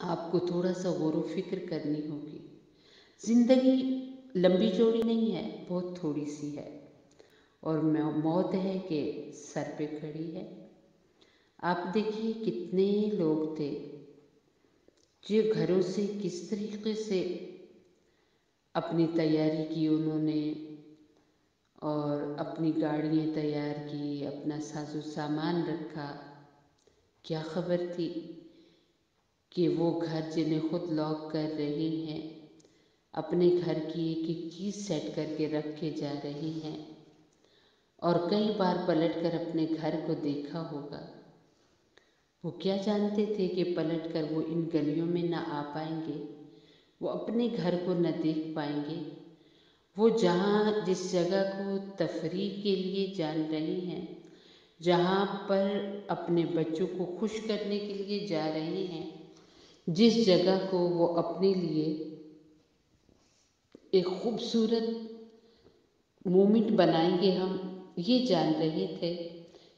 آپ کو تھوڑا سا غور و فکر کرنی ہوگی۔ زندگی لمبی چوڑی نہیں ہے، بہت تھوڑی سی ہے، اور موت ہے کہ سر پہ کھڑی ہے۔ آپ دیکھیے کتنے لوگ تھے جو گھروں سے کس طریقے سے اپنی تیاری کی انہوں نے، اور اپنی گاڑیاں تیار کی، اپنا ساز و سامان رکھا۔ کیا خبر تھی کہ وہ گھر جنہیں خود لاک کر رہے ہیں اپنے گھر کی ایک ایک چیز سیٹ کر کے رکھ کے جا رہے ہیں، اور کئی بار پلٹ کر اپنے گھر کو دیکھا ہوگا۔ وہ کیا جانتے تھے کہ پلٹ کر وہ ان گلیوں میں نہ آ پائیں گے، وہ اپنے گھر کو نہ دیکھ پائیں گے۔ وہ جس جگہ کو تفریح کے لیے جان رہے ہیں، جہاں پر اپنے بچوں کو خوش کرنے کے لیے جا رہے ہیں، جس جگہ کو وہ اپنے لیے ایک خوبصورت مومنٹ بنائیں گے، ہم یہ جان رہے تھے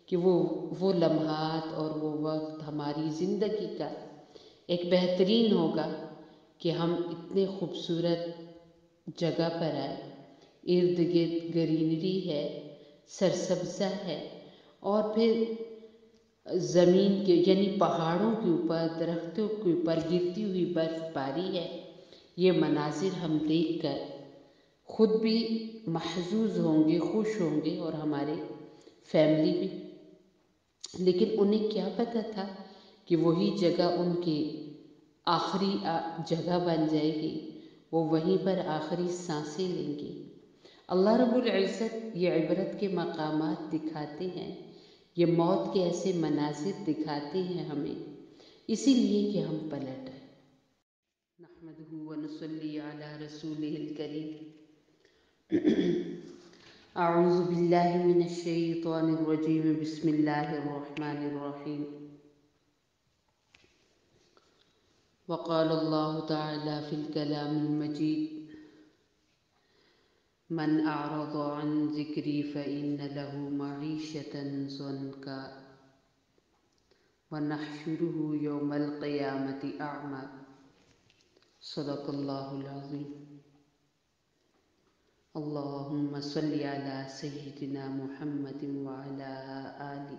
کہ وہ لمحات اور وہ وقت ہماری زندگی کا ایک بہترین ہوگا کہ ہم اتنے خوبصورت جگہ پر آئے، ارد گرد گرینری ہے، سرسبزہ ہے، اور پھر زمین کے یعنی پہاڑوں کے اوپر، درختوں کے اوپر گرتی ہوئی برف باری ہے۔ یہ مناظر ہم دیکھ کر خود بھی محظوظ ہوں گے، خوش ہوں گے، اور ہمارے فیملی بھی۔ لیکن انہیں کیا پتہ تھا کہ وہی جگہ ان کی آخری جگہ بن جائے گی، وہ وہیں پر آخری سانسیں لیں گے۔ اللہ رب العزت یہ عبرت کے مقامات دکھاتے ہیں، یہ موت کے ایسے مناظر دکھاتے ہیں ہمیں، اسی لیے کہ ہم پلٹ آئے۔ نحمدہ ونصلی علی رسولہ الکریم۔ اعوذ باللہ من الشیطان الرجیم، بسم اللہ الرحمن الرحیم۔ وقال اللہ تعالی فی الکلام المجید، من اعرض عن ذکری فإن له معیشة ضنکا ونحشره یوم القیامة اعمی۔ صدق اللہ العظیم۔ اللہم صلی علی سیدنا محمد وعلی آل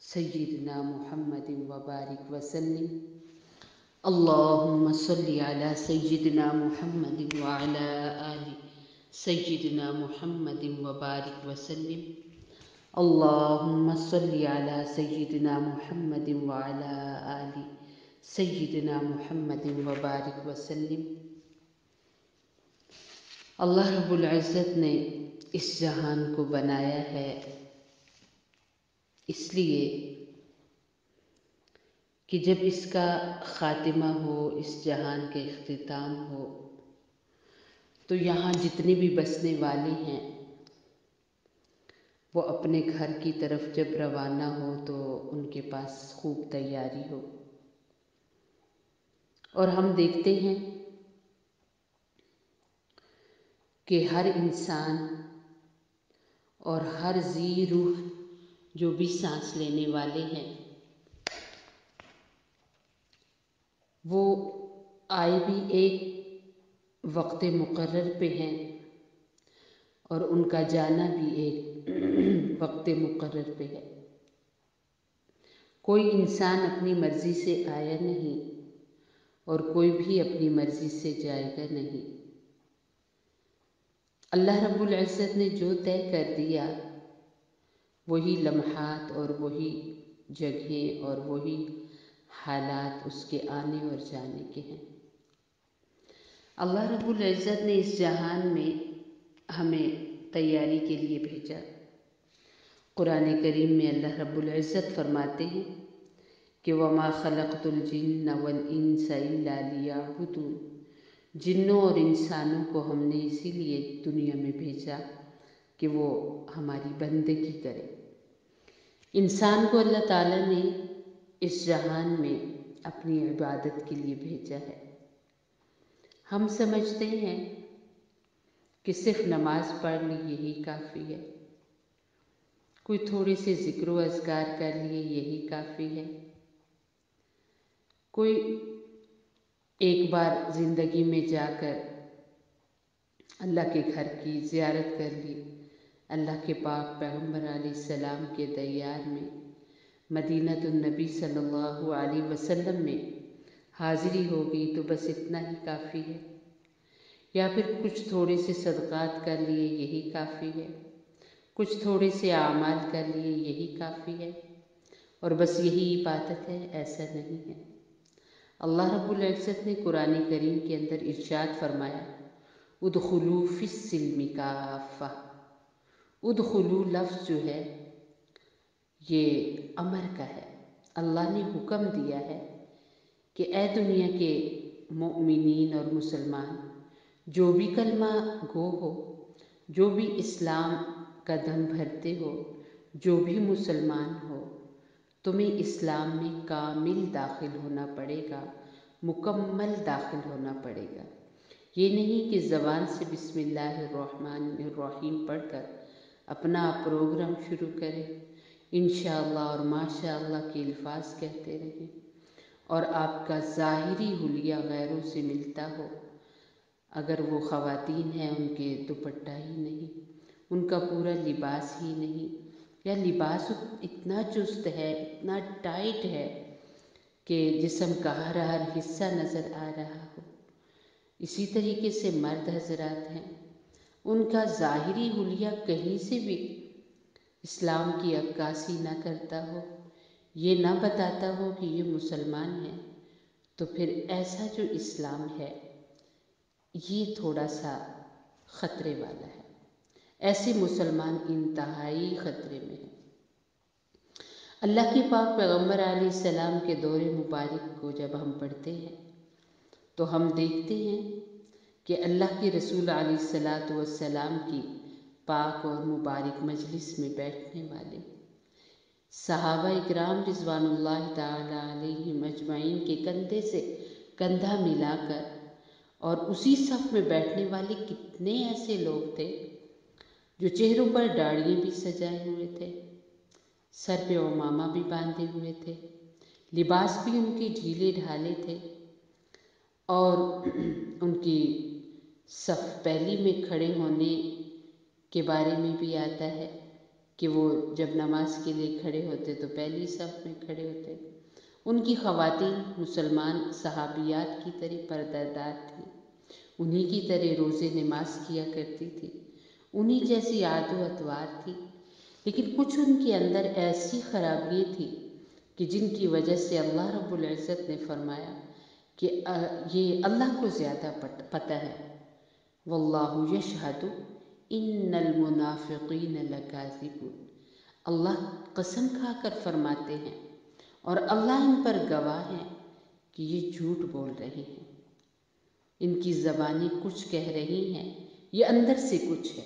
سیدنا محمد وبارک وسلم۔ اللہم صلی علی سیدنا محمد وعلی آل سیدنا محمد وبارک وسلم۔ اللہم صلی علی سیدنا محمد وعلی آل سیدنا محمد وبارک وسلم۔ اللہ رب العزت نے اس جہان کو بنایا ہے اس لیے کہ جب اس کا خاتمہ ہو، اس جہان کے اختتام ہو، تو یہاں جتنے بھی بسنے والے ہیں وہ اپنے گھر کی طرف جب روانہ ہو تو ان کے پاس خوب تیاری ہو۔ اور ہم دیکھتے ہیں کہ ہر انسان اور ہر ذی روح جو بھی سانس لینے والے ہیں وہ آئے بھی ایک وقت مقرر پہ ہیں، اور ان کا جانا بھی ایک وقت مقرر پہ ہے۔ کوئی انسان اپنی مرضی سے آیا نہیں، اور کوئی بھی اپنی مرضی سے جائے گا نہیں۔ اللہ رب العزت نے جو طے کر دیا وہی لمحات اور وہی جگہیں اور وہی حالات اس کے آنے اور جانے کے ہیں۔ اللہ رب العزت نے اس جہان میں ہمیں تیاری کے لیے بھیجا۔ قرآن کریم میں اللہ رب العزت فرماتے ہیں کہ وَمَا خَلَقْتُ الْجِنَّ وَالْإِنسَ إِلَّا لِيَعْبُدُونِ۔ جنوں اور انسانوں کو ہم نے اسی لیے دنیا میں بھیجا کہ وہ ہماری بندگی کرے۔ انسان کو اللہ تعالیٰ نے اس جہان میں اپنی عبادت کے لیے بھیجا ہے۔ ہم سمجھتے ہیں کہ صرف نماز پڑھ لی یہی کافی ہے، کوئی تھوڑے سے ذکر و اذکار کر لیے یہی کافی ہے، کوئی ایک بار زندگی میں جا کر اللہ کے گھر کی زیارت کر لی، اللہ کے پاک پیغمبر علیہ السلام کے دیار میں، مدینۃ النبی صلی اللہ علیہ وسلم میں حاضری ہو گئی تو بس اتنا ہی کافی ہے، یا پھر کچھ تھوڑے سے صدقات کر لیے یہی کافی ہے، کچھ تھوڑے سے اعمال کر لیے یہی کافی ہے، اور بس یہی عبادت ہے؟ ایسا نہیں ہے۔ اللہ رب العزت نے قرآن کریم کے اندر ارشاد فرمایا، ادخلوا فی السلم کافہ۔ ادخلو لفظ جو ہے یہ امر کا ہے، اللہ نے حکم دیا ہے کہ اے دنیا کے مؤمنین اور مسلمان، جو بھی کلمہ گو ہو، جو بھی اسلام کا دم بھرتے ہو، جو بھی مسلمان ہو، تمہیں اسلام میں کامل داخل ہونا پڑے گا، مکمل داخل ہونا پڑے گا۔ یہ نہیں کہ زبان سے بسم اللہ الرحمن الرحیم پڑھ کر اپنا پروگرام شروع کریں، انشاءاللہ اور ماشاءاللہ کے الفاظ کہتے رہیں، اور آپ کا ظاہری حلیہ غیروں سے ملتا ہو۔ اگر وہ خواتین ہیں، ان کے دوپٹہ ہی نہیں، ان کا پورا لباس ہی نہیں، یا لباس اتنا چست ہے، اتنا ٹائٹ ہے کہ جسم کا ہر حصہ نظر آ رہا ہو۔ اسی طریقے سے مرد حضرات ہیں، ان کا ظاہری حلیہ کہیں سے بھی اسلام کی عکاسی نہ کرتا ہو، یہ نہ بتاتا ہو کہ یہ مسلمان ہے، تو پھر ایسا جو اسلام ہے یہ تھوڑا سا خطرے والا ہے۔ ایسے مسلمان انتہائی خطرے میں ہیں۔ اللہ کے پاک پیغمبر علیہ السلام کے دور مبارک کو جب ہم پڑھتے ہیں تو ہم دیکھتے ہیں کہ اللہ کے رسول علیہ السلام کی پاک اور مبارک مجلس میں بیٹھنے والے صحابہ اکرام رضوان اللہ تعالی علیہم اجمعین کے کندھے سے کندھا ملا کر، اور اسی صف میں بیٹھنے والے کتنے ایسے لوگ تھے جو چہروں پر داڑھیاں بھی سجائے ہوئے تھے، سر پہ عمامہ بھی باندھے ہوئے تھے، لباس بھی ان کے ڈھیلے ڈھالے تھے، اور ان کی صف پہلی میں کھڑے ہونے کے بارے میں بھی آتا ہے کہ وہ جب نماز کے لیے کھڑے ہوتے تو پہلی صف میں کھڑے ہوتے۔ ان کی خواتین مسلمان صحابیات کی طرح پردہ دار تھیں، انہی کی طرح روزے نماز کیا کرتی تھی، انہی جیسی عاد و اطوار تھی، لیکن کچھ ان کے اندر ایسی خرابیاں تھیں کہ جن کی وجہ سے اللہ رب العزت نے فرمایا کہ یہ اللہ کو زیادہ پتہ ہے، واللہ یشہد ان المنافقین لکاذبون۔ اللہ قسم کھا کر فرماتے ہیں، اور اللہ ان پر گواہ ہے کہ یہ جھوٹ بول رہے ہیں، ان کی زبانیں کچھ کہہ رہی ہیں، یہ اندر سے کچھ ہے۔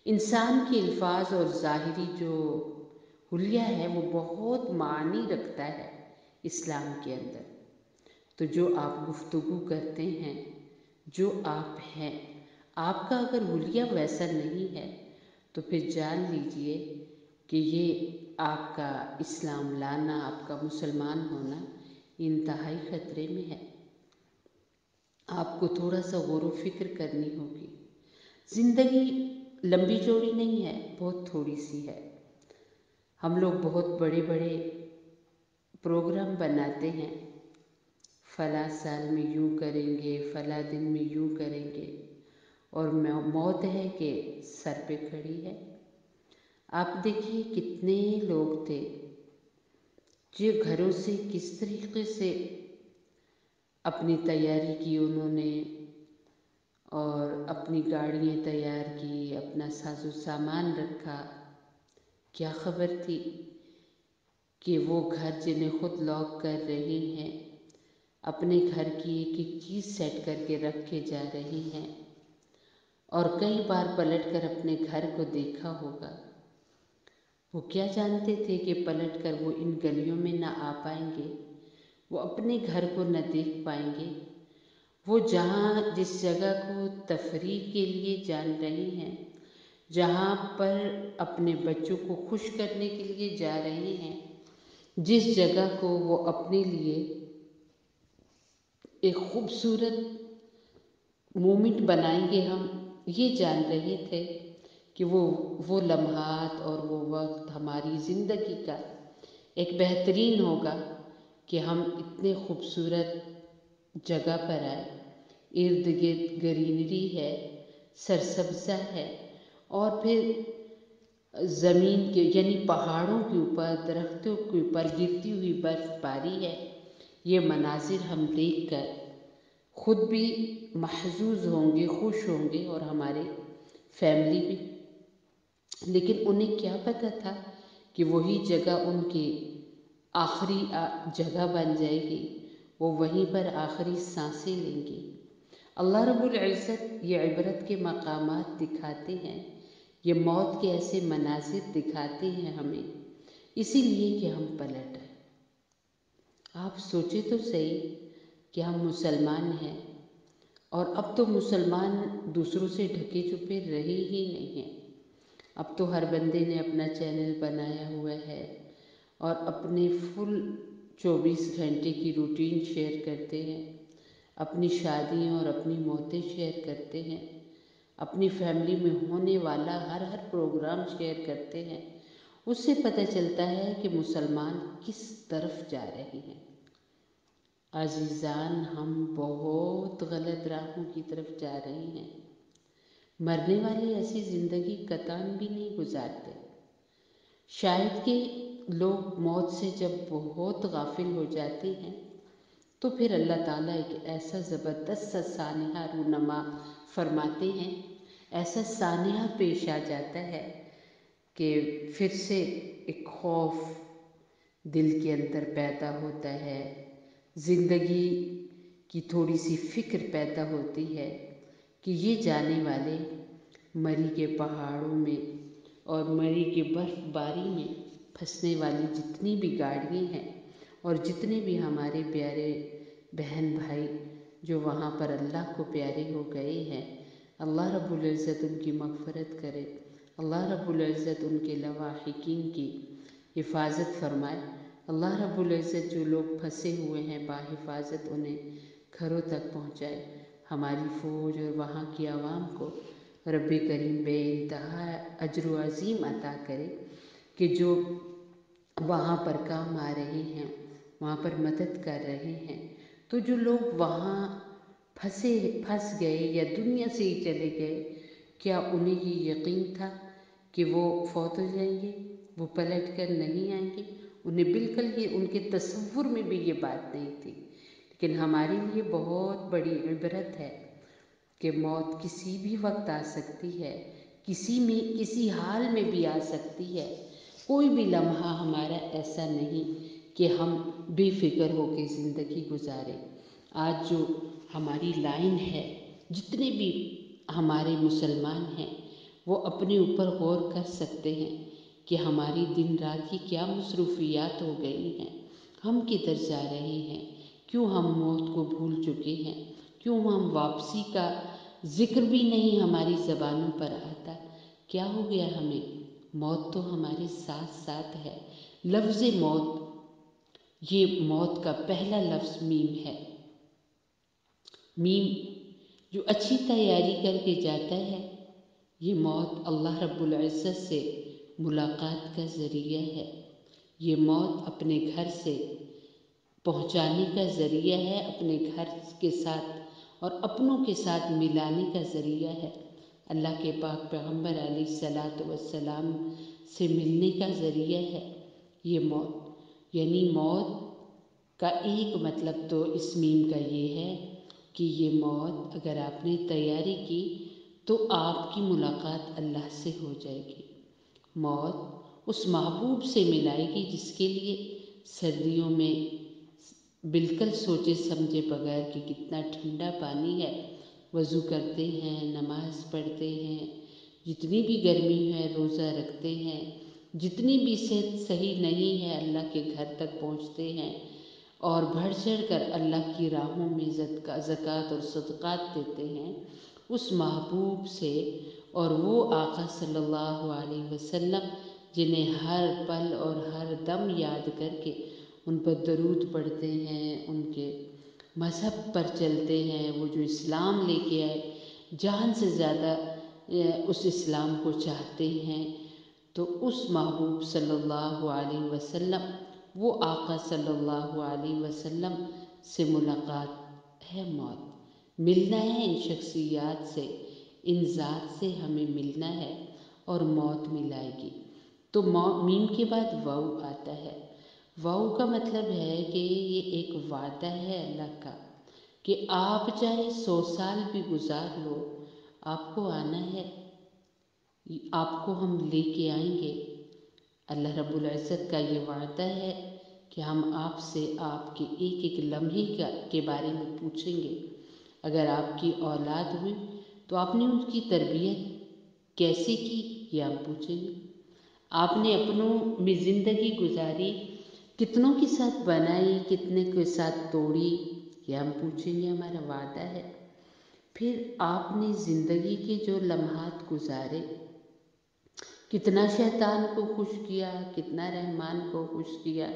انسان کے الفاظ اور ظاہری جو حلیہ ہے وہ بہت معنی رکھتا ہے اسلام کے اندر۔ تو جو آپ گفتگو کرتے ہیں، جو آپ ہیں، آپ کا اگر حلیہ ویسا نہیں ہے تو پھر جان لیجئے کہ یہ آپ کا اسلام لانا، آپ کا مسلمان ہونا انتہائی خطرے میں ہے۔ آپ کو تھوڑا سا غور و فکر کرنی ہوگی۔ زندگی لمبی چوڑی نہیں ہے، بہت تھوڑی سی ہے۔ ہم لوگ بہت بڑے بڑے پروگرام بناتے ہیں، فلاں سال میں یوں کریں گے، فلاں دن میں یوں کریں گے، اور موت ہے کہ سر پہ کھڑی ہے۔ آپ دیکھیے کتنے لوگ تھے جو گھروں سے کس طریقے سے اپنی تیاری کی انہوں نے، اور اپنی گاڑیاں تیار کی، اپنا ساز و سامان رکھا۔ کیا خبر تھی کہ وہ گھر جنہیں خود لاک کر رہے ہیں، اپنے گھر کی ایک ایک چیز سیٹ کر کے رکھ کے جا رہے ہیں، اور کئی بار پلٹ کر اپنے گھر کو دیکھا ہوگا۔ وہ کیا جانتے تھے کہ پلٹ کر وہ ان گلیوں میں نہ آ پائیں گے، وہ اپنے گھر کو نہ دیکھ پائیں گے۔ وہ جس جگہ کو تفریح کے لیے جان رہے ہیں، جہاں پر اپنے بچوں کو خوش کرنے کے لیے جا رہے ہیں، جس جگہ کو وہ اپنے لیے ایک خوبصورت مومنٹ بنائیں گے ہم یہ جان رہے تھے کہ وہ لمحات اور وہ وقت ہماری زندگی کا ایک بہترین ہوگا کہ ہم اتنے خوبصورت جگہ پر آئے، ارد گرد گرینری ہے، سرسبزہ ہے، اور پھر زمین کے یعنی پہاڑوں کے اوپر، درختوں کے اوپر گرتی ہوئی برف باری ہے۔ یہ مناظر ہم دیکھ کر خود بھی محظوظ ہوں گے، خوش ہوں گے، اور ہمارے فیملی بھی۔ لیکن انہیں کیا پتہ تھا کہ وہی جگہ ان کی آخری جگہ بن جائے گی، وہ وہیں پر آخری سانسیں لیں گے۔ اللہ رب العزت یہ عبرت کے مقامات دکھاتے ہیں، یہ موت کے ایسے مناظر دکھاتے ہیں ہمیں، اسی لیے کہ ہم پلٹ آئیں۔ آپ سوچے تو صحیح کہ ہم مسلمان ہیں، اور اب تو مسلمان دوسروں سے ڈھکے چھپے رہے ہی نہیں ہیں۔ اب تو ہر بندے نے اپنا چینل بنایا ہوا ہے اور اپنے فل 24 گھنٹے کی روٹین شیئر کرتے ہیں، اپنی شادیاں اور اپنی موتیں شیئر کرتے ہیں، اپنی فیملی میں ہونے والا ہر پروگرام شیئر کرتے ہیں۔ اس سے پتہ چلتا ہے کہ مسلمان کس طرف جا رہے ہیں۔ عزیزان، ہم بہت غلط راہوں کی طرف جا رہے ہیں۔ مرنے والے ایسی زندگی قطعاً بھی نہیں گزارتے۔ شاید کہ لوگ موت سے جب بہت غافل ہو جاتے ہیں تو پھر اللہ تعالیٰ ایک ایسا زبردست سا سانحہ رونما فرماتے ہیں، ایسا سانحہ پیش آ جاتا ہے کہ پھر سے ایک خوف دل کے اندر پیدا ہوتا ہے، زندگی کی تھوڑی سی فکر پیدا ہوتی ہے کہ یہ جانے والے مری کے پہاڑوں میں اور مری کے برف باری میں پھنسنے والی جتنی بھی گاڑیاں ہیں اور جتنے بھی ہمارے پیارے بہن بھائی جو وہاں پر اللہ کو پیارے ہو گئے ہیں، اللہ رب العزت ان کی مغفرت کرے، اللہ رب العزت ان کے لواحقین کی حفاظت فرمائے، اللہ رب العزت جو لوگ پھنسے ہوئے ہیں باحفاظت انہیں گھروں تک پہنچائے۔ ہماری فوج اور وہاں کی عوام کو رب کریم بے انتہا اجر و عظیم عطا کرے کہ جو وہاں پر کام آ رہے ہیں، وہاں پر مدد کر رہے ہیں۔ تو جو لوگ وہاں پھنس گئے یا دنیا سے ہی چلے گئے، کیا انہیں یہ یقین تھا کہ وہ فوت ہو جائیں گے، وہ پلٹ کر نہیں آئیں گے؟ انہیں بالکل ہی ان کے تصور میں بھی یہ بات نہیں تھی۔ لیکن ہمارے لیے بہت بڑی عبرت ہے کہ موت کسی بھی وقت آ سکتی ہے، کسی حال میں بھی آ سکتی ہے۔ کوئی بھی لمحہ ہمارا ایسا نہیں کہ ہم بے فکر ہو کے زندگی گزاریں۔ آج جو ہماری لائن ہے، جتنے بھی ہمارے مسلمان ہیں وہ اپنے اوپر غور کر سکتے ہیں کہ ہماری دن رات کی کیا مصروفیات ہو گئی ہیں، ہم کدھر جا رہے ہیں، کیوں ہم موت کو بھول چکے ہیں، کیوں ہم واپسی کا ذکر بھی نہیں ہماری زبانوں پر آتا، کیا ہو گیا ہمیں؟ موت تو ہمارے ساتھ ساتھ ہے۔ لفظ موت، یہ موت کا پہلا لفظ میم ہے۔ میم جو اچھی تیاری کر کے جاتا ہے، یہ موت اللہ رب العزت سے ملاقات کا ذریعہ ہے، یہ موت اپنے گھر سے پہنچانے کا ذریعہ ہے، اپنے گھر کے ساتھ اور اپنوں کے ساتھ ملانے کا ذریعہ ہے، اللہ کے پاک پیغمبر علیہ الصلاۃ والسلام سے ملنے کا ذریعہ ہے یہ موت۔ یعنی موت کا ایک مطلب تو اس میم کا یہ ہے کہ یہ موت اگر آپ نے تیاری کی تو آپ کی ملاقات اللہ سے ہو جائے گی۔ موت اس محبوب سے ملائے گی جس کے لیے سردیوں میں بالکل سوچے سمجھے بغیر کہ کتنا ٹھنڈا پانی ہے وضو کرتے ہیں، نماز پڑھتے ہیں، جتنی بھی گرمی ہے روزہ رکھتے ہیں، جتنی بھی صحت صحیح نہیں ہے اللہ کے گھر تک پہنچتے ہیں اور بڑھ چڑھ کر اللہ کی راہوں میں زکوٰۃ اور صدقات دیتے ہیں، اس محبوب سے اور وہ آقا صلی اللہ علیہ وسلم جنہیں ہر پل اور ہر دم یاد کر کے ان پر درود پڑھتے ہیں، ان کے مذہب پر چلتے ہیں، وہ جو اسلام لے کے آئے، جان سے زیادہ اس اسلام کو چاہتے ہیں، تو اس محبوب صلی اللہ علیہ وسلم، وہ آقا صلی اللہ علیہ وسلم سے ملاقات ہے موت، ملنا ہے ان شخصیات سے، ان ذات سے ہمیں ملنا ہے اور موت ملائے گی۔ تو میم کے بعد واو آتا ہے۔ واو کا مطلب ہے کہ یہ ایک وعدہ ہے اللہ کا کہ آپ چاہے 100 سال بھی گزار لو، آپ کو آنا ہے، آپ کو ہم لے کے آئیں گے۔ اللہ رب العزت کا یہ وعدہ ہے کہ ہم آپ سے آپ کے ایک ایک لمحے کے بارے میں پوچھیں گے۔ اگر آپ کی اولاد ہوئی تو آپ نے ان کی تربیت کیسے کی، یہ ہم پوچھیں گے۔ آپ نے اپنوں میں زندگی گزاری، کتنوں کے ساتھ بنائی، کتنے کے ساتھ توڑی، یہ ہم پوچھیں گے، ہمارا وعدہ ہے۔ پھر آپ نے زندگی کے جو لمحات گزارے، کتنا شیطان کو خوش کیا، کتنا رحمان کو خوش کیا،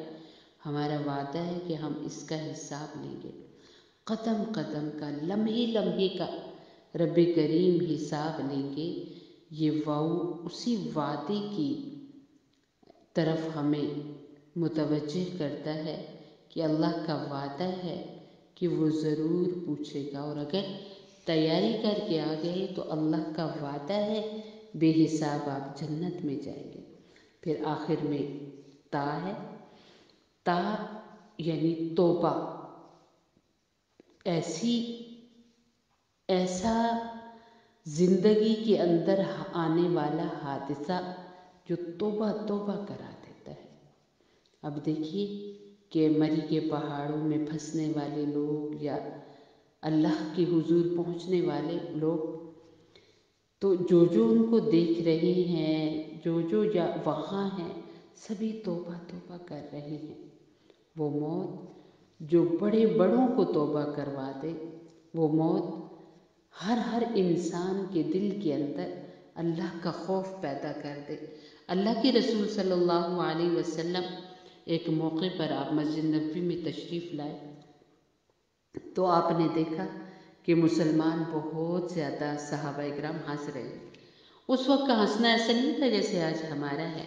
ہمارا وعدہ ہے کہ ہم اس کا حساب لیں گے۔ قدم قدم کا، لمحے لمحے کا رب کریم حساب لیں گے۔ یہ واو اسی وعدے کی طرف ہمیں متوجہ کرتا ہے کہ اللہ کا وعدہ ہے کہ وہ ضرور پوچھے گا، اور اگر تیاری کر کے آ گئے تو اللہ کا وعدہ ہے بے حساب آپ جنت میں جائیں گے۔ پھر آخر میں تا ہے، تا یعنی توبہ، ایسا زندگی کے اندر آنے والا حادثہ جو توبہ توبہ کرا دیتا ہے۔ اب دیکھیے کہ مری کے پہاڑوں میں پھنسنے والے لوگ یا اللہ کے حضور پہنچنے والے لوگ، تو جو ان کو دیکھ رہے ہیں، جو یا وہاں ہیں، سبھی توبہ توبہ کر رہے ہیں۔ وہ موت جو بڑے بڑوں کو توبہ کروا دے، وہ موت ہر انسان کے دل کے اندر اللہ کا خوف پیدا کر دے۔ اللہ کے رسول صلی اللہ علیہ وسلم ایک موقع پر آپ مسجد نبوی میں تشریف لائے تو آپ نے دیکھا کہ مسلمان بہت زیادہ صحابہ اکرام ہنس رہے ہیں۔ اس وقت کا ہنسنا ایسا نہیں تھا جیسے آج ہمارا ہے،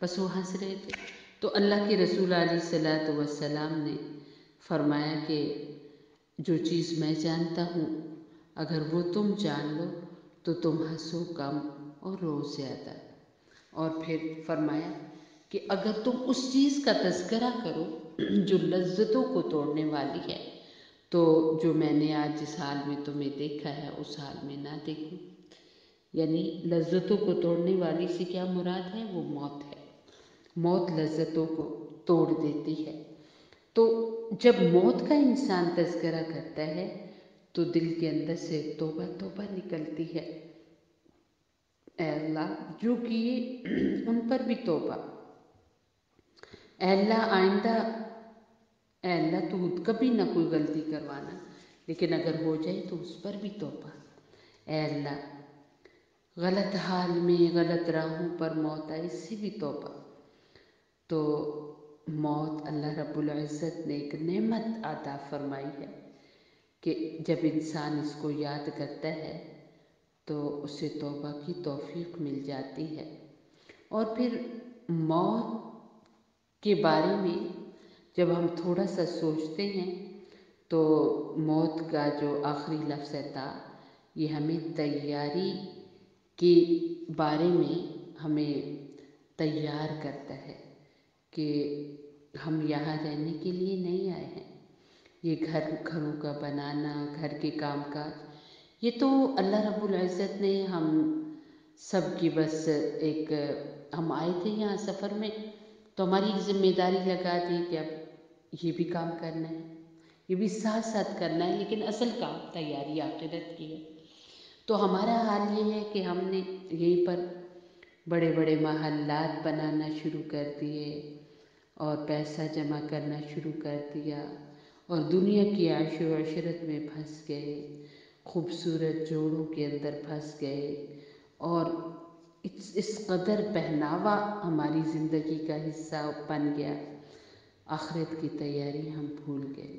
بس وہ ہنس رہے تھے۔ تو اللہ کے رسول علیہ الصلوۃ والسلام نے فرمایا کہ جو چیز میں جانتا ہوں، اگر وہ تم جان لو تو تم ہنسو کم اور رو زیادہ۔ اور پھر فرمایا کہ اگر تم اس چیز کا تذکرہ کرو جو لذتوں کو توڑنے والی ہے، تو جو میں نے آج جس حال میں تمہیں دیکھا ہے اس حال میں نہ دیکھوں۔ یعنی لذتوں کو توڑنے والی سے کیا مراد ہے؟ وہ موت ہے۔ موت لذتوں کو توڑ دیتی ہے۔ تو جب موت کا انسان تذکرہ کرتا ہے تو دل کے اندر سے توبہ توبہ نکلتی ہے۔ اے اللہ جو کیے ان پر بھی توبہ، اے اللہ آئندہ، اے اللہ تو کبھی نہ کوئی غلطی کروانا، لیکن اگر ہو جائے تو اس پر بھی توبہ۔ اے اللہ غلط حال میں، غلط راہوں پر موت آئے، اس سے بھی توبہ۔ تو موت اللہ رب العزت نے ایک نعمت عطا فرمائی ہے کہ جب انسان اس کو یاد کرتا ہے تو اسے توبہ کی توفیق مل جاتی ہے۔ اور پھر موت کے بارے میں جب ہم تھوڑا سا سوچتے ہیں تو موت کا جو آخری لفظ ہے تا، یہ ہمیں تیاری کے بارے میں ہمیں تیار کرتا ہے کہ ہم یہاں رہنے کے لیے نہیں آئے ہیں۔ یہ گھروں کا بنانا، گھر کے کام کاج، یہ تو اللہ رب العزت نے ہم سب کی بس ایک، ہم آئے تھے یہاں سفر میں تو ہماری ایک ذمہ داری لگا دی کہ اب یہ بھی کام کرنا ہے، یہ بھی ساتھ ساتھ کرنا ہے، لیکن اصل کام تیاری آخرت کی ہے۔ تو ہمارا حال یہ ہے کہ ہم نے یہیں پر بڑے بڑے محلات بنانا شروع کر دیے اور پیسہ جمع کرنا شروع کر دیا، اور دنیا کی عیش و عشرت میں پھنس گئے، خوبصورت جوڑوں کے اندر پھنس گئے، اور اس قدر پہناوا ہماری زندگی کا حصہ بن گیا، آخرت کی تیاری ہم بھول گئے۔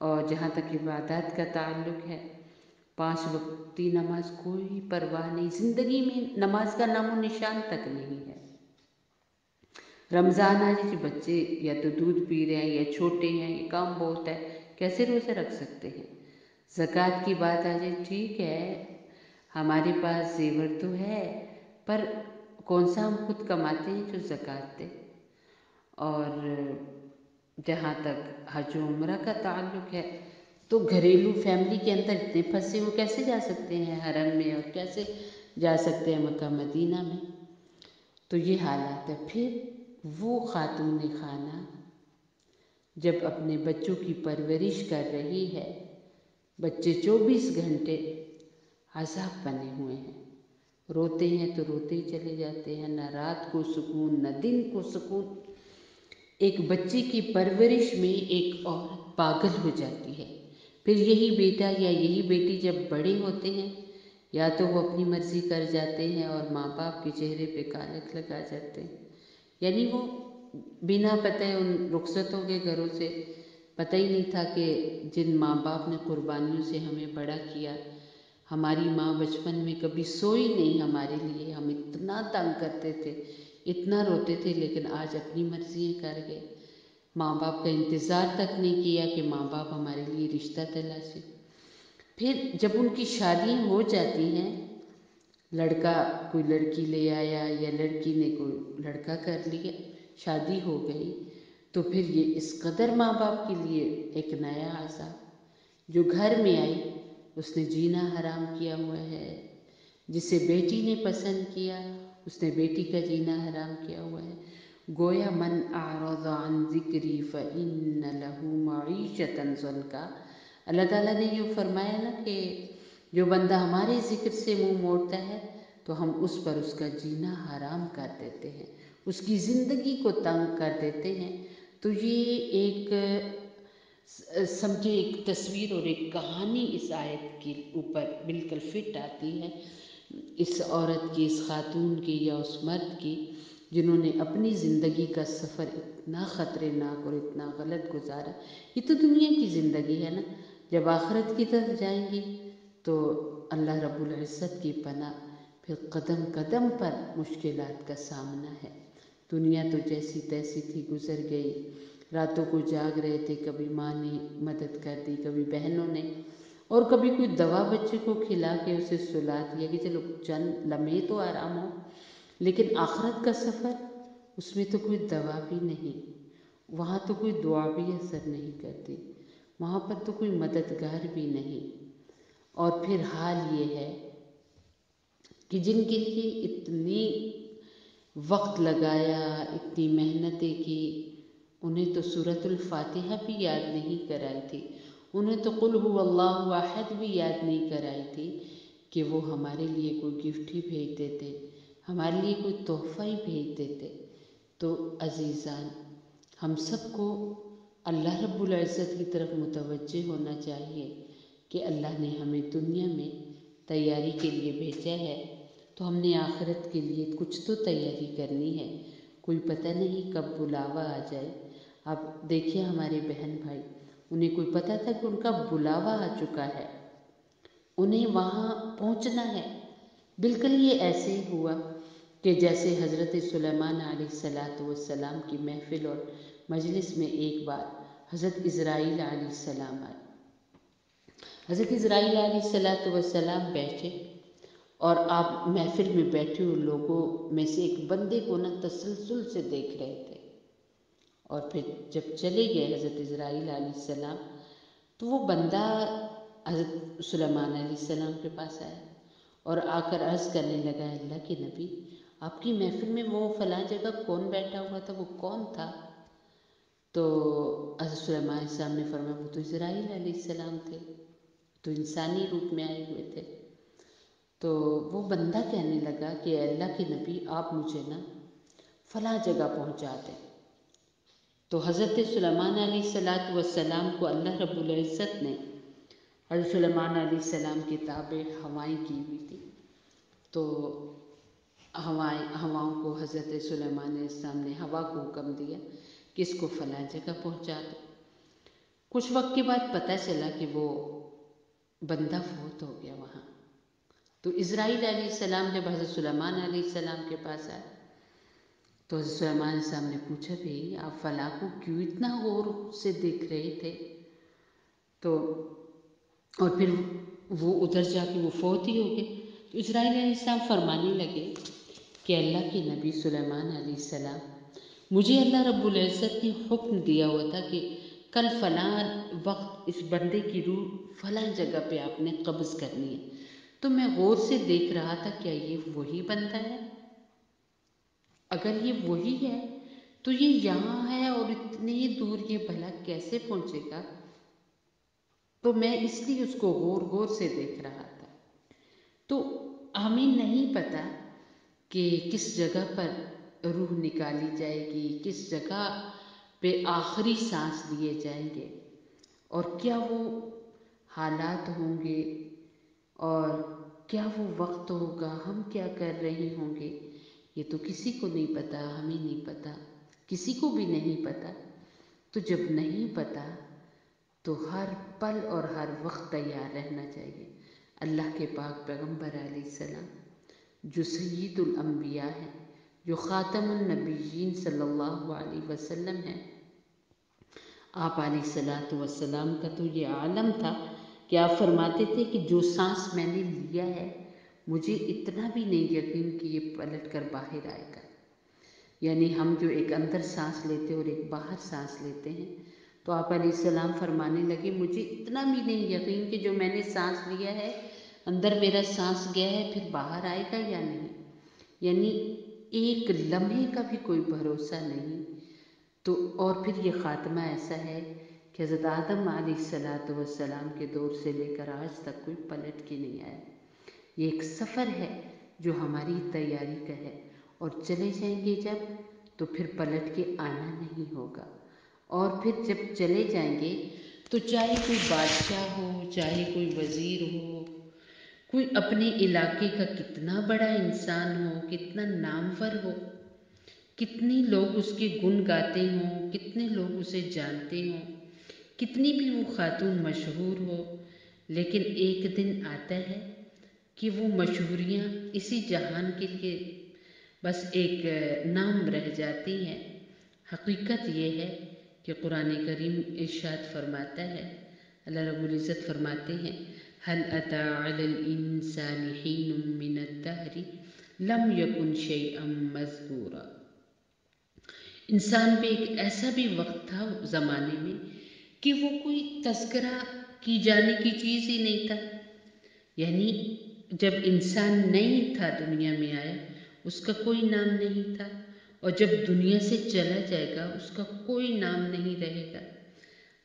اور جہاں تک عبادات کا تعلق ہے 5 وقتی نماز کوئی پرواہ نہیں، زندگی میں نماز کا نام و نشان تک نہیں ہے۔ رمضان آ جائے بچے یا تو دودھ پی رہے ہیں یا چھوٹے ہیں، یہ کام بہت ہے، کیسے روزہ رکھ سکتے ہیں؟ زکوٰۃ کی بات آ جائے، ٹھیک ہے ہمارے پاس زیور تو ہے، پر کون سا ہم خود کماتے ہیں جو زکوٰۃ دے؟ اور جہاں تک حج و عمرہ کا تعلق ہے تو گھریلو فیملی کے اندر اتنے پھنسے ہوئے کیسے جا سکتے ہیں حرم میں، اور کیسے جا سکتے ہیں مکہ مدینہ میں؟ تو یہ حالات ہے۔ پھر وہ خاتون خانہ جب اپنے بچوں کی پرورش کر رہی ہے، بچے 24 گھنٹے عذاب بنے ہوئے ہیں، روتے ہیں تو روتے ہی چلے جاتے ہیں، نہ رات کو سکون نہ دن کو سکون۔ ایک بچے کی پرورش میں ایک عورت پاگل ہو جاتی ہے۔ پھر یہی بیٹا یا یہی بیٹی جب بڑے ہوتے ہیں، یا تو وہ اپنی مرضی کر جاتے ہیں اور ماں باپ کے چہرے پہ کالک لگا جاتے ہیں، یعنی وہ بنا پتہ ان رخصت ہو گئے گھروں سے، پتہ ہی نہیں تھا کہ جن ماں باپ نے قربانیوں سے ہمیں بڑا کیا، ہماری ماں بچپن میں کبھی سوئی نہیں ہمارے لیے، ہم اتنا تنگ کرتے تھے، اتنا روتے تھے، لیکن آج اپنی مرضیاں کر گئے، ماں باپ کا انتظار تک نہیں کیا کہ ماں باپ ہمارے لیے رشتہ تلاشے۔ پھر جب ان کی شادیاں ہو جاتی ہیں، لڑکا کوئی لڑکی لے آیا یا لڑکی نے کوئی لڑکا کر لیا، شادی ہو گئی، تو پھر یہ اس قدر ماں باپ کے لیے ایک نیا عذاب، جو گھر میں آئی اس نے جینا حرام کیا ہوا ہے، جسے بیٹی نے پسند کیا اس نے بیٹی کا جینا حرام کیا ہوا ہے۔ گویا من اعرض عن ذکری فإن له معیشۃ ضنکا، اللہ تعالیٰ نے یہ فرمایا نا کہ جو بندہ ہمارے ذکر سے منہ موڑتا ہے تو ہم اس پر اس کا جینا حرام کر دیتے ہیں، اس کی زندگی کو تنگ کر دیتے ہیں۔ تو یہ ایک سمجھے ایک تصویر اور ایک کہانی اس آیت کے اوپر بالکل فٹ آتی ہے، اس عورت کی، اس خاتون کی یا اس مرد کی، جنہوں نے اپنی زندگی کا سفر اتنا خطرے ناک اور اتنا غلط گزارا۔ یہ تو دنیا کی زندگی ہے نا، جب آخرت کی طرف جائیں گی تو اللہ رب العزت کی پناہ، پھر قدم قدم پر مشکلات کا سامنا ہے۔ دنیا تو جیسی تیسی تھی، گزر گئی، راتوں کو جاگ رہے تھے، کبھی ماں نے مدد کر دی، کبھی بہنوں نے، اور کبھی کوئی دوا بچے کو کھلا کے اسے سلا دیا کہ چلو چند لمحے تو آرام ہو۔ لیکن آخرت کا سفر، اس میں تو کوئی دوا بھی نہیں، وہاں تو کوئی دعا بھی اثر نہیں کرتی، وہاں پر تو کوئی مددگار بھی نہیں۔ اور پھر حال یہ ہے کہ جن کے لیے اتنی وقت لگایا، اتنی محنتیں کی، انہیں تو سورۃ الفاتحہ بھی یاد نہیں کرائی تھی، انہیں تو قل هو اللہ احد بھی یاد نہیں کرائی تھی کہ وہ ہمارے لیے کوئی گفٹ ہی بھیج دیتے، ہمارے لیے کوئی تحفہ ہی بھیج دیتے۔ تو عزیزان، ہم سب کو اللہ رب العزت کی طرف متوجہ ہونا چاہیے کہ اللہ نے ہمیں دنیا میں تیاری کے لیے بھیجا ہے، تو ہم نے آخرت کے لیے کچھ تو تیاری کرنی ہے، کوئی پتہ نہیں کب بلاوا آ جائے۔ اب دیکھیے ہمارے بہن بھائی، انہیں کوئی پتہ تھا کہ ان کا بلاوا آ چکا ہے، انہیں وہاں پہنچنا ہے۔ بالکل یہ ایسے ہی ہوا کہ جیسے حضرت سلیمان علیہ السلام کی محفل اور مجلس میں ایک بار حضرت اسرائیل علیہ السلام آئے۔ حضرت اسرائیل علیہ السلام بیٹھے، اور آپ محفل میں بیٹھے ہوئے لوگوں میں سے ایک بندے کو نہ تسلسل سے دیکھ رہے تھے، اور پھر جب چلے گئے حضرت اسرائیل علیہ السلام، تو وہ بندہ حضرت سلیمان علیہ السلام کے پاس آیا اور آ کر عرض کرنے لگا، اللہ کے نبی، آپ کی محفل میں وہ فلاں جگہ کون بیٹھا ہوا تھا، وہ کون تھا؟ تو حضرت سلیمان علیہ السلام نے فرمایا، وہ تو اسرائیل علیہ السلام تھے، تو انسانی روپ میں آئے ہوئے تھے۔ تو وہ بندہ کہنے لگا کہ اللہ کے نبی، آپ مجھے نا فلاں جگہ پہنچا دیں۔ تو حضرت سلیمان علیہ السلام کو اللہ رب العزت نے، حضرت سلیمان علیہ السلام کے تابع ہوائیں کی ہوئی تھی، تو ہواؤں کو حضرت سلیمان علیہ السلام نے ہوا کو حکم دیا کہ اس کو فلاں جگہ پہنچا دو۔ کچھ وقت کے بعد پتہ چلا کہ وہ بندہ فوت ہو گیا وہاں. تو اسرائیل علیہ السلام جب حضرت سلیمان علیہ السلام کے پاس آئے تو حضرت سلیمان علیہ السلام نے پوچھا بھئی آپ فلاں کو کیوں اتنا غور سے دیکھ رہے تھے؟ تو اور پھر وہ ادھر جا کے وہ فوت ہی ہو گئے. تو اسرائیل علیہ السلام فرمانے لگے کہ اللہ کے نبی سلیمان علیہ السلام، مجھے اللہ رب العزت نے حکم دیا ہوا تھا کہ کل فلاں وقت اس بندے کی روح فلاں جگہ پہ آپ نے قبض کرنی ہے. تو میں غور سے دیکھ رہا تھا کیا یہ وہی بندہ ہے؟ اگر یہ وہی ہے تو یہ یہاں ہے اور اتنی دور یہ بھلا کیسے پہنچے گا؟ تو میں اس لیے اس کو غور غور سے دیکھ رہا تھا. تو ہمیں نہیں پتا کہ کس جگہ پر روح نکالی جائے گی، کس جگہ پہ آخری سانس لیے جائیں گے، اور کیا وہ حالات ہوں گے، اور کیا وہ وقت ہوگا، ہم کیا کر رہے ہوں گے، یہ تو کسی کو نہیں پتا، ہمیں نہیں پتا، کسی کو بھی نہیں پتا. تو جب نہیں پتا تو ہر پل اور ہر وقت تیار رہنا چاہیے. اللہ کے پاک پیغمبر علیہ السلام جو سید الانبیاء ہیں، جو خاتم النبیین صلی اللہ علیہ وسلم ہیں، آپ علیہ الصلاۃ والسلام کا تو یہ عالم تھا کہ آپ فرماتے تھے کہ جو سانس میں نے لیا ہے مجھے اتنا بھی نہیں یقین کہ یہ پلٹ کر باہر آئے گا. یعنی ہم جو ایک اندر سانس لیتے اور ایک باہر سانس لیتے ہیں، تو آپ علیہ السلام فرمانے لگے مجھے اتنا بھی نہیں یقین کہ جو میں نے سانس لیا ہے اندر میرا سانس گیا ہے پھر باہر آئے گا یا نہیں. یعنی ایک لمحے کا بھی کوئی بھروسہ نہیں. تو اور پھر یہ خاتمہ ایسا ہے کہ حضرت آدم علیہ الصلاۃ والسلام کے دور سے لے کر آج تک کوئی پلٹ کے نہیں آیا. یہ ایک سفر ہے جو ہماری تیاری کا ہے، اور چلے جائیں گے جب تو پھر پلٹ کے آنا نہیں ہوگا. اور پھر جب چلے جائیں گے تو چاہے کوئی بادشاہ ہو، چاہے کوئی وزیر ہو، کوئی اپنے علاقے کا کتنا بڑا انسان ہو، کتنا نامور ہو، کتنی لوگ اس کے گن گاتے ہوں، کتنے لوگ اسے جانتے ہوں، کتنی بھی وہ خاتون مشہور ہو، لیکن ایک دن آتا ہے کہ وہ مشہوریاں اسی جہان کے لیے بس ایک نام رہ جاتی ہیں. حقیقت یہ ہے کہ قرآن کریم ارشاد فرماتا ہے، اللہ رب العزت فرماتے ہیں هل أتى على الإنسان حين من الدهر لم يكن شيئا مذكورا. انسان پہ ایک ایسا بھی وقت تھا زمانے میں کہ وہ کوئی تذکرہ کی جانے کی چیز ہی نہیں تھا. یعنی جب انسان نہیں تھا دنیا میں آیا اس کا کوئی نام نہیں تھا، اور جب دنیا سے چلا جائے گا اس کا کوئی نام نہیں رہے گا.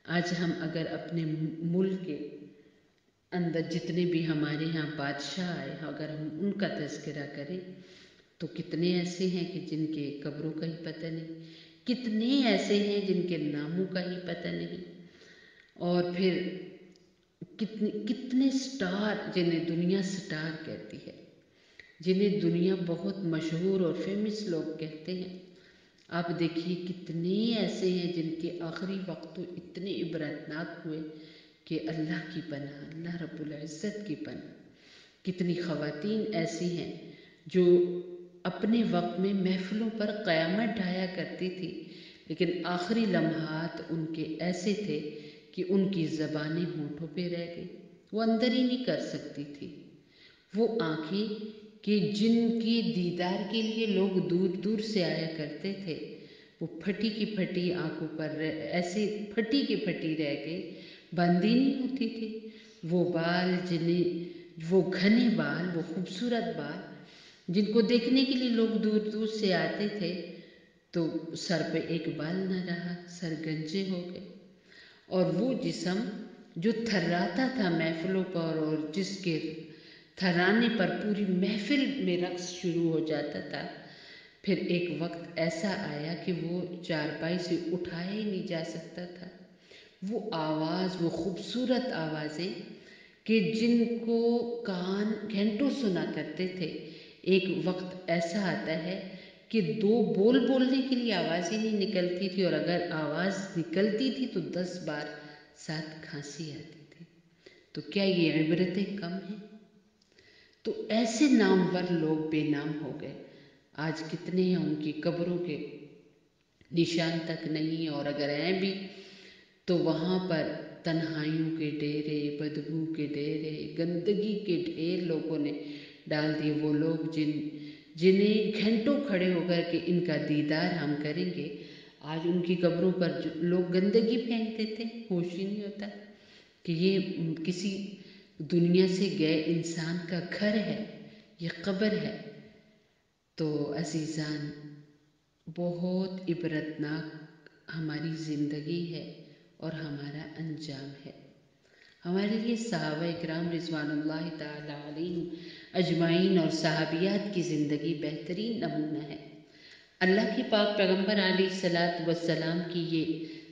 آج ہم اگر اپنے ملک کے اندر جتنے بھی ہمارے ہاں بادشاہ آئے ہیں اگر ہم ان کا تذکرہ کریں تو کتنے ایسے ہیں کہ جن کے قبروں کا ہی پتہ نہیں، کتنے ایسے ہیں جن کے ناموں کا ہی پتہ نہیں، اور پھر کتنے سٹار جنہیں دنیا سٹار کہتی ہے، جنہیں دنیا بہت مشہور اور فیمس لوگ کہتے ہیں. آپ دیکھیے کتنے ایسے ہیں جن کے آخری وقت تو اتنے عبرتناک ہوئے کہ اللہ کی پناہ، اللہ رب العزت کی پناہ. کتنی خواتین ایسی ہیں جو اپنے وقت میں محفلوں پر قیامت ڈھایا کرتی تھی، لیکن آخری لمحات ان کے ایسے تھے کہ ان کی زبانیں ہونٹوں پہ رہ گئی، وہ اندر ہی نہیں کر سکتی تھی. وہ آنکھیں کہ جن کی دیدار کے لیے لوگ دور دور سے آیا کرتے تھے، وہ پھٹی کی پھٹی آنکھوں پر ایسے پھٹی کی پھٹی رہ گئی، بندی نہیں ہوتی تھی. وہ بال جنہیں وہ گھنے بال، وہ خوبصورت بال جن کو دیکھنے کے لیے لوگ دور دور سے آتے تھے، تو سر پہ ایک بال نہ رہا، سر گنجے ہو گئے. اور وہ جسم جو تھراتا تھا محفلوں پر اور جس کے تھرانے پر پوری محفل میں رقص شروع ہو جاتا تھا، پھر ایک وقت ایسا آیا کہ وہ چارپائی سے اٹھایا ہی نہیں جا سکتا تھا. وہ آواز، وہ خوبصورت آوازیں کہ جن کو کان گھنٹوں سنا کرتے تھے، ایک وقت ایسا آتا ہے کہ دو بولنے کے لیے آواز ہی نہیں نکلتی تھی، اور اگر آواز نکلتی تھی تو 10 بار ساتھ کھانسی آتی تھی۔ تو کیا یہ عبرتیں کم ہیں؟ تو ایسے نامور لوگ بے نام ہو گئے، آج کتنے ہیں ان کی قبروں کے نشان تک نہیں، اور اگر ہیں بھی تو وہاں پر تنہائیوں کے ڈیرے، بدبو کے ڈیرے، گندگی کے ڈھیر لوگوں نے ڈال دیے۔ وہ لوگ جنہیں گھنٹوں کھڑے ہو کر کے ان کا دیدار ہم کریں گے، آج ان کی قبروں پر لوگ گندگی پھینک دیتے ہیں، ہوش ہی نہیں ہوتا کہ یہ کسی دنیا سے گئے انسان کا گھر ہے، یہ قبر ہے۔ تو عزیزان، بہت عبرتناک ہماری زندگی ہے اور ہمارا انجام ہے۔ ہمارے لیے صحابہ اکرام رضوان اللہ تعالی علیہم اجمعین اور صحابیات کی زندگی بہترین نمونہ ہے۔ اللہ کے پاک پیغمبر علیہ الصلوۃ والسلام کی یہ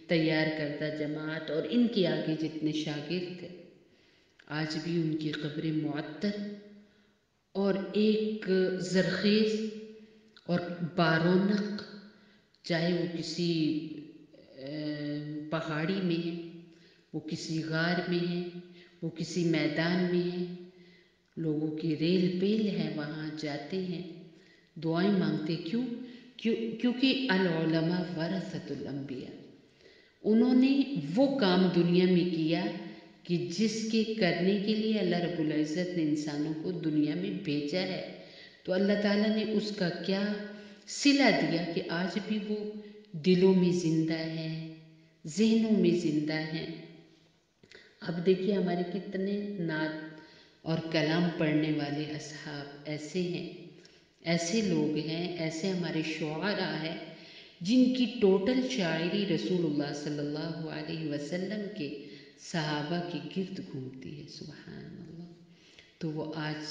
تیار کردہ جماعت اور ان کے آگے جتنے شاگرد تھے، آج بھی ان کی قبریں معطر اور ایک زرخیز اور بارونق، چاہے وہ کسی پہاڑی میں ہے، وہ کسی غار میں ہے، وہ کسی میدان میں ہے، لوگوں کی ریل پیل ہے، وہاں جاتے ہیں، دعائیں مانگتے۔ کیونکہ العلماء ورثۃ الانبیاء، انہوں نے وہ کام دنیا میں کیا کہ جس کے کرنے کے لیے اللہ رب العزت نے انسانوں کو دنیا میں بھیجا ہے۔ تو اللہ تعالیٰ نے اس کا کیا صلہ دیا کہ آج بھی وہ دلوں میں زندہ ہے، ذہنوں میں زندہ ہیں۔ اب دیکھیے ہمارے کتنے نعت اور کلام پڑھنے والے اصحاب ایسے ہیں، ایسے لوگ ہیں، ایسے ہمارے شعراء ہیں جن کی ٹوٹل شاعری رسول اللہ صلی اللہ علیہ وسلم کے صحابہ کے گرد گھومتی ہے، سبحان اللہ۔ تو وہ آج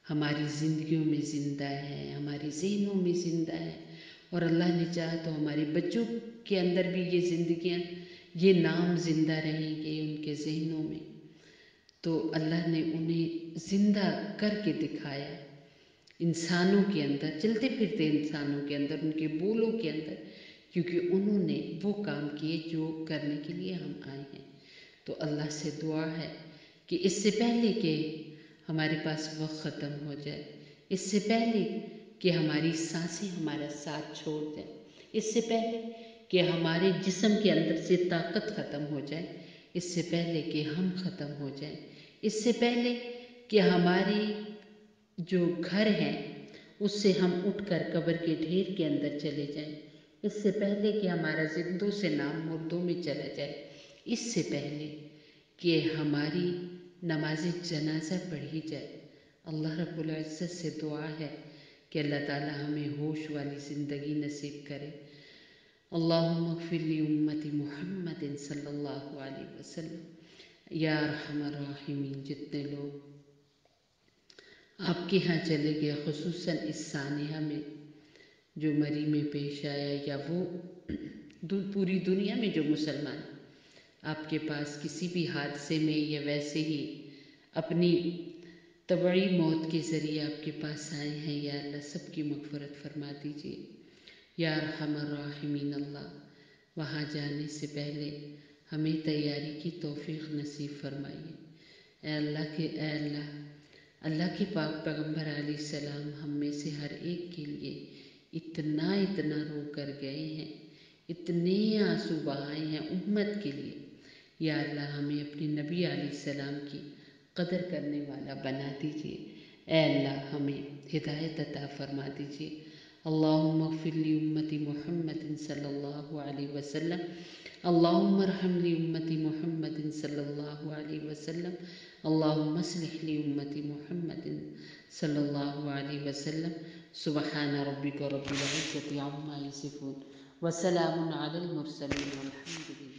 ہماری زندگیوں میں زندہ ہے، ہمارے ذہنوں میں زندہ ہے، اور اللہ نے چاہا تو ہمارے بچوں کے اندر بھی یہ زندگیاں، یہ نام زندہ رہیں گے ان کے ذہنوں میں۔ تو اللہ نے انہیں زندہ کر کے دکھایا انسانوں کے اندر، چلتے پھرتے انسانوں کے اندر، ان کے بولوں کے اندر، کیونکہ انہوں نے وہ کام کیے جو کرنے کے لیے ہم آئے ہیں۔ تو اللہ سے دعا ہے کہ اس سے پہلے کہ ہمارے پاس وقت ختم ہو جائے، اس سے پہلے کہ ہماری سانسیں ہمارا ساتھ چھوڑ دیں، اس سے پہلے کہ ہمارے جسم کے اندر سے طاقت ختم ہو جائے، اس سے پہلے کہ ہم ختم ہو جائیں، اس سے پہلے کہ ہمارے جو گھر ہیں اس سے ہم اٹھ کر قبر کے ڈھیر کے اندر چلے جائیں، اس سے پہلے کہ ہمارا زندوں سے نام مردوں میں چلا جائے، اس سے پہلے کہ ہماری نماز جنازہ پڑھی جائے، اللہ رب العزت سے دعا ہے کہ اللہ تعالی ہمیں ہوش والی زندگی نصیب کرے۔ اللہم اغفر لی امتی محمد صلی اللہ علیہ وسلم، یا ارحم الراحمین۔ جتنے لوگ آپ کے ہاں چلے گئے، خصوصاً اس سانحہ میں جو مری میں پیش آیا، یا وہ پوری دنیا میں جو مسلمان آپ کے پاس کسی بھی حادثے میں یا ویسے ہی اپنی طبعی موت کے ذریعے آپ کے پاس آئے ہیں، یا اللہ سب کی مغفرت فرما دیجیے، یا ارحم الراحمین۔ اللہ وہاں جانے سے پہلے ہمیں تیاری کی توفیق نصیب فرمائیے۔ اے اللہ، اللہ کے پاک پیغمبر علیہ السلام ہم میں سے ہر ایک کے لیے اتنا رو کر گئے ہیں، اتنے آنسو بہائے ہیں امت کے لیے۔ یا اللہ ہمیں اپنے نبی علیہ السلام کی قدر کرنے والا بنا دیجیے۔ اے اللہ ہمیں ہدایت عطا فرما دیجیے۔ اللہم اغفر لی امتی محمد صلی اللہ علیہ وسلم، اللہم ارحم لی امتی محمد صلی اللہ علیہ وسلم، اللہم اصلح لی امتی محمد صلی اللہ علیہ وسلم۔ سبحان ربک رب العزت عما یصفون وسلام علی المرسلین والحمد للہ۔